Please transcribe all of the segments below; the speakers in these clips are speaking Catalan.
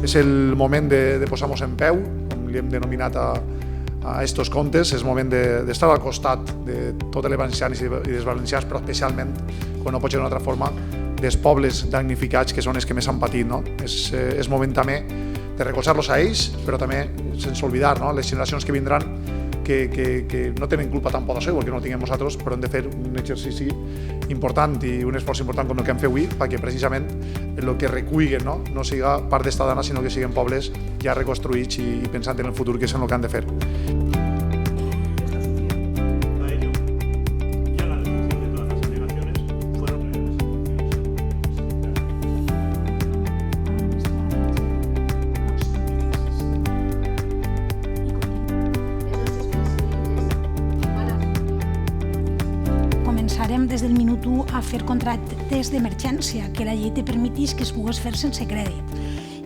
És el moment de posar-nos en peu, com li hem denominat a estos comptes. És el moment d'estar al costat de totes les valencianes i dels valencians, però especialment, quan no pot ser d'una altra forma, dels pobles damnificats, que són els que més han patit. És moment també de recolzar-los a ells, però també sense oblidar les generacions que vindran, que no tenen culpa tampoc d'això, igual que no ho tinguem nosaltres, però hem de fer un exercici important i un esforç important com el que hem fet avui, perquè precisament el que recuïguen no siga part d'Estadana, sinó que siguin pobles ja reconstruïts i pensant en el futur, que és el que han de fer. Començarem des del minut 1 a fer contractes d'emergència, que la llei te permetís que es pogués fer sense crèdit.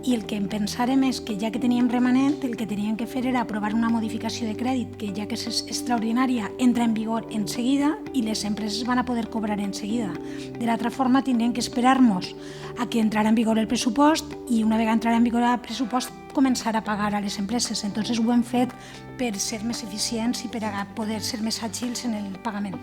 I el que en pensàrem és que, ja que teníem remanent, el que teníem que fer era aprovar una modificació de crèdit que, ja que és extraordinària, entra en vigor en seguida i les empreses van a poder cobrar en seguida. De l'altra forma, tindríem que esperar-nos a que entrara en vigor el pressupost i, una vegada entrara en vigor el pressupost, començar a pagar a les empreses. Entonces ho hem fet per ser més eficients i per a poder ser més àgils en el pagament.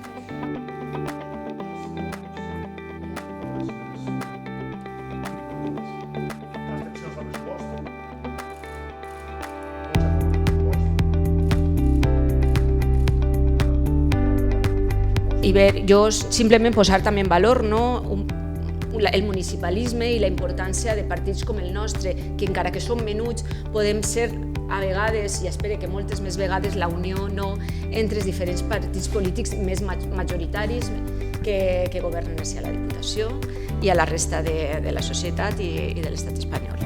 I bé, jo simplement posar també en valor el municipalisme i la importància de partits com el nostre, que encara que som menuts podem ser a vegades, i espero que moltes més vegades, la unió entre els diferents partits polítics més majoritaris que governen a la Diputació i a la resta de la societat i de l'estat espanyol.